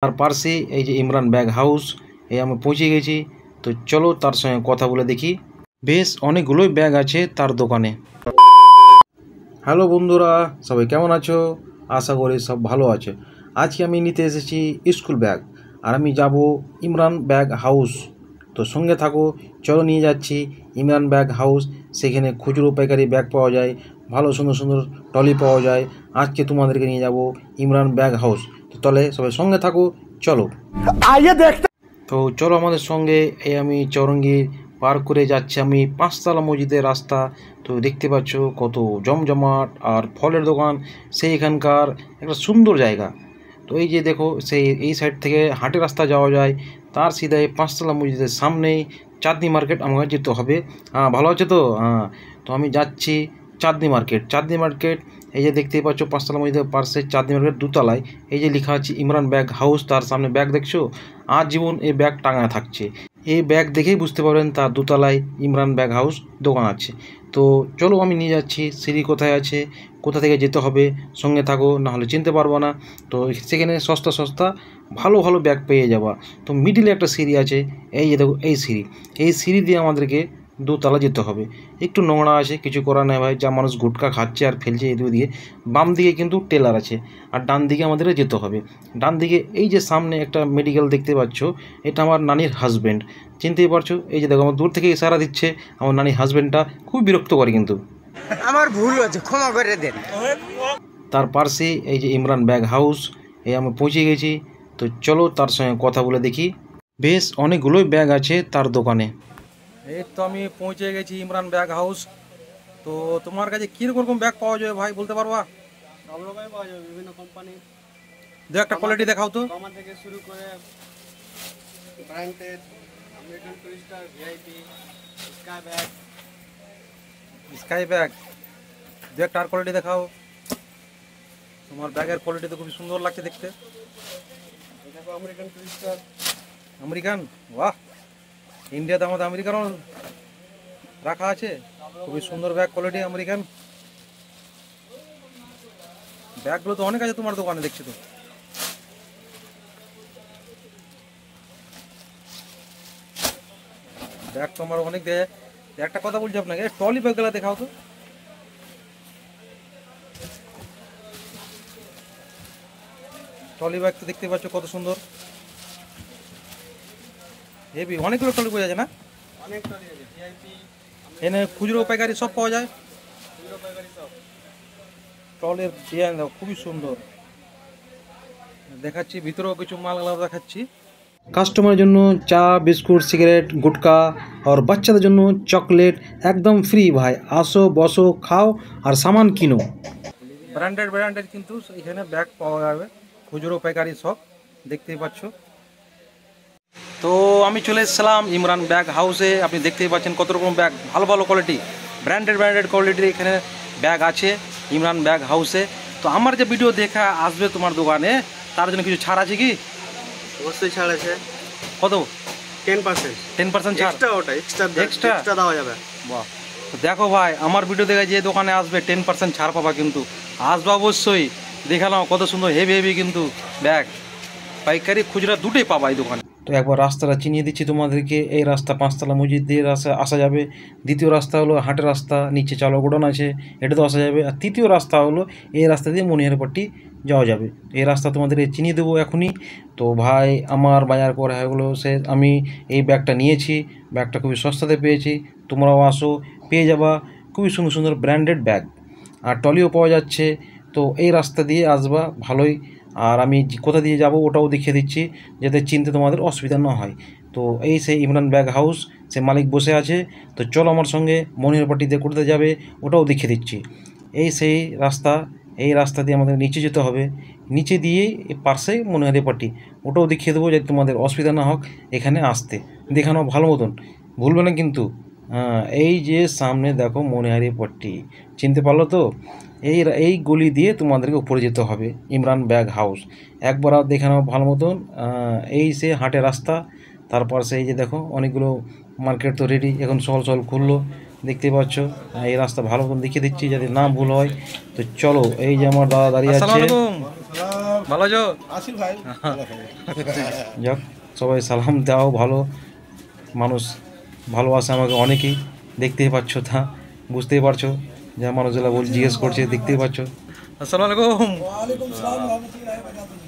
তার পাশে এই যে ইমরান ব্যাগ হাউস, এই আমি পৌঁছে গেছি। তো চলো তার সঙ্গে কথা বলে দেখি। বেশ অনেকগুলোই ব্যাগ আছে তার দোকানে। হ্যালো বন্ধুরা, সবাই কেমন আছো? আশা করি সব ভালো আছে। আজকে আমি নিতে এসেছি স্কুল ব্যাগ, আর আমি যাব ইমরান ব্যাগ হাউস। তো সঙ্গে থাকো, চলো নিয়ে যাচ্ছি ইমরান ব্যাগ হাউস। সেখানে খুচরো পাইকারি ব্যাগ পাওয়া যায়, ভালো সুন্দর সুন্দর ট্রলি পাওয়া যায়। আজকে তোমাদেরকে নিয়ে যাব ইমরান ব্যাগ হাউস। তো তাহলে সবাই সঙ্গে থাকো, চলো আইয়ে দেখতে। তো চলো আমাদের সঙ্গে। এই আমি চৌরঙ্গি পার করে যাচ্ছি আমি পাঁচতলা মসজিদের রাস্তা। তো দেখতে পাচ্ছ কত জমজমাট আর ফলের দোকান, সেই এখানকার একটা সুন্দর জায়গা। তো এই যে দেখো, সেই এই সাইড থেকে হাটের রাস্তা যাওয়া যায়, তার সিধাই পাঁচতলা মসজিদের সামনেই চাঁদনি মার্কেট আমাকে যেতে হবে। ভালো আছে তো? তো আমি যাচ্ছি চাঁদনি মার্কেট। চাঁদনি মার্কেট এই যে দেখতেই পাচ্ছ পাঁচতলা মসজিদের পাশে চাঁদনি মার্কেট দোতলায় এই যে লেখা আছে ইমরান ব্যাগ হাউস। তার সামনে ব্যাগ দেখছো, আজীবন এই ব্যাগ টাঙানো থাকছে। এই ব্যাগ দেখেই বুঝতে পারবেন তার দোতলায় ইমরান ব্যাগ হাউস দোকান আছে। তো চলো আমি নিয়ে যাচ্ছি। সিঁড়ি কোথায় আছে, কোথা থেকে যেতে হবে, সঙ্গে থাকো, নাহলে চিনতে পারবো না। তো সেখানে সস্তা সস্তা ভালো ভালো ব্যাগ পেয়ে যাবা। তো মিডিলে একটা সিঁড়ি আছে, এই যে দেখো এই সিঁড়ি। এই সিঁড়ি দিয়ে আমাদেরকে দোতলা যেতে হবে। একটু নোংরা আছে, কিছু করার নেই ভাই, যা মানুষ গুটকা খাচ্ছে আর ফেলছে এদিকে দিয়ে। বাম দিকে কিন্তু টেলার আছে, আর ডান দিকে আমাদের যেতে হবে। ডান দিকে এই যে সামনে একটা মেডিকেল দেখতে পাচ্ছ, এটা আমার নানির হাজব্যান্ড। চিনতেই পারছো, এই যে দেখো আমার দূর থেকে ইশারা দিচ্ছে। আমার নানির হাজব্যান্ডটা খুব বিরক্ত করে, কিন্তু আমার ভুল হয়েছে, ক্ষমা করে দেন। তার পাশে এই যে ইমরান ব্যাগ হাউস, এই আমি পৌঁছে গেছি। তো চলো তার সঙ্গে কথা বলে দেখি। বেশ অনেকগুলোই ব্যাগ আছে তার দোকানে। এই তো আমি পৌঁছে গেছি ইমরান ব্যাগ হাউস। তো তোমার কাছে কীরকম ব্যাগ পাওয়া যাবে ভাই, বলতে পারবা? সব রকমই পাওয়া যাবে, বিভিন্ন কোম্পানি। দু একটা কোয়ালিটি দেখাও তো। আমার থেকে শুরু করে branded, American Tourister, VIP, sky bag. Sky bag দু একটা আর কোয়ালিটি দেখাও। তোমার ব্যাগের কোয়ালিটি তো খুবই সুন্দর লাগছে দেখতে। দেখো আমেরিকান টুরিস্টার। আমেরিকান, বাহ! ইন্ডিয়াতে আমাদের আমেরিকানও রাখা আছে। খুবই সুন্দর ব্যাগ কোয়ালিটি আমেরিকান। ব্যাগগুলো তো অনেক আছে তোমার দোকানে দেখছি তো। ব্যাগ তো আমার অনেক দেয়। একটা কথা বলছি আপনাকে, ট্রলি ব্যাগগুলো দেখাও তো। ট্রলি ব্যাগ তো দেখতে পাচ্ছ কত সুন্দর, হেভি। অনেকগুলো ট্রলি পাওয়া যায় না? অনেক ট্রলি আছে, ভিআইপি, এনে খুচরো পাইকারি সব পাওয়া যায়। খুচরো পাইকারি সব। ট্রলের ডিজাইন দেখো খুবই সুন্দর। দেখাচ্ছি ভিতরেও কিছু মালগুলো দেখাচ্ছি। কাস্টমারের জন্য চা, বিস্কুট, সিগারেট, গুটকা, আর বাচ্চাদের জন্য চকলেট একদম ফ্রি ভাই। আসো, বসো, খাও আর সামান কিনো। ব্র্যান্ডেড কিন্তু এখানে ব্যাগ পাওয়া যাবে, খুচরো পাইকারি সব, দেখতেই পাচ্ছ। তো আমি চলে এসেছিলাম ইমরান ব্যাগ হাউসে। আপনি দেখতেই পাচ্ছেন কত রকম ব্যাগ, ভালো ভালো কোয়ালিটি, ব্র্যান্ডেড কোয়ালিটির এখানে ব্যাগ আছে ইমরান ব্যাগ হাউসে। তো আমার যে ভিডিও দেখা আসবে তোমার দোকানে, তার জন্য কিছু ছাড় আছে কি? অবশ্যই ছাড় আছে। কত? 10%। 10% ছাড়? এক্সট্রা, ওটা এক্সট্রা দেওয়া যাবে। বাহ! তো দেখো ভাই, আমার ভিডিও দেখে যে দোকানে আসবে 10% ছাড় পাবা, কিন্তু আসবা অবশ্যই। দেখালাম কত সুন্দর হেভি কিন্তু ব্যাগ, পাইকারি খুচরা দুটোই পাবা এই দোকানে। তো একবার রাস্তাটা চিনিয়ে দিচ্ছি তোমাদেরকে। এই রাস্তা পাঁচতলা মসজিদ দিয়ে আসা যাবে। দ্বিতীয় রাস্তা হলো হাটের রাস্তা, নিচে চাউল গোডাউন আছে, এটা তো আসা যাবে। আর তৃতীয় রাস্তা হলো এই রাস্তা দিয়ে মনিহারপট্টি যাওয়া যাবে। এই রাস্তা তোমাদেরকে চিনিয়ে দেবো এখনই। তো ভাই আমার বাজার করা হলো সে, আমি এই ব্যাগটা নিয়েছি। ব্যাগটা খুবই সস্তাতে পেয়েছি, তোমরাও আসো, পেয়ে যাবা খুবই সুন্দর সুন্দর ব্র্যান্ডেড ব্যাগ। আর ট্রলিও পাওয়া যাচ্ছে। তো এই রাস্তা দিয়ে আসবা ভালোই। আর আমি কোথা দিয়ে যাব ওটাও দেখিয়ে দিচ্ছি, যাতে চিনতে তোমাদের অসুবিধা না হয়। তো এই সেই ইমরান ব্যাগ হাউস, সে মালিক বসে আছে। তো চলো আমার সঙ্গে, মনিহারপট্টি দিয়ে কোথাতে যাবে ওটাও দেখিয়ে দিচ্ছি। এই সেই রাস্তা, এই রাস্তা দিয়ে আমাদের নিচে যেতে হবে। নিচে দিয়ে পাশে মনিহারপট্টি, ওটাও দেখিয়ে দেবো, যাতে তোমাদের অসুবিধা না হোক এখানে আসতে। দেখানো ভালো মতন, ভুলবে না কিন্তু। এই যে সামনে দেখো মনিহারপট্টি, চিনতে পারলো তো? এই গলি দিয়ে তোমাদেরকে উপরে যেতে হবে ইমরান ব্যাগ হাউস। একবার আর দেখানো ভালো মতন। এই সে হাটের রাস্তা, তারপর সেই যে দেখো অনেকগুলো মার্কেট তো রেডি, এখন সল খুললো, দেখতেই পাচ্ছ। এই রাস্তা ভালো মতন দেখিয়ে দিচ্ছি যাতে না ভুল হয়। তো চলো, এই যে আমার দাদা দাঁড়িয়ে আছে। ভালো আছো? আসি ভাই যাক, সবাই সালাম দাও। ভালো মানুষ ভালোবাসে আমাকে অনেকেই, দেখতেই পাচ্ছ, তা বুঝতেই পারছো। যা মানুষগুলা বল জিজ্ঞেস করছে, দেখতেই পাচ্ছ। আসসালামু আলাইকুম। ওয়ালাইকুম সালাম রহমতুল্লাহি ওয়া বারাকাতুহু।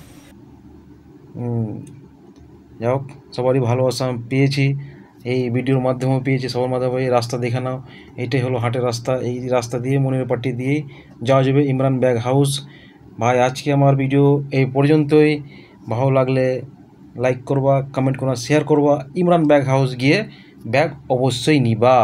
যাই হোক, সবারই ভালোবাসা আমি পেয়েছি, এই ভিডিওর মাধ্যমেও পেয়েছি, সবার মাধ্যমে। এই রাস্তা দেখে নাও, এইটাই হলো হাটের রাস্তা। এই রাস্তা দিয়ে মনির পাট্টি দিয়েই যাওয়া যাবে ইমরান ব্যাগ হাউস। ভাই, আজকে আমার ভিডিও এই পর্যন্তই। ভালো লাগলে লাইক করবা, কমেন্ট করবা, শেয়ার করবা। ইমরান ব্যাগ হাউস গিয়ে ব্যাগ অবশ্যই নিবা।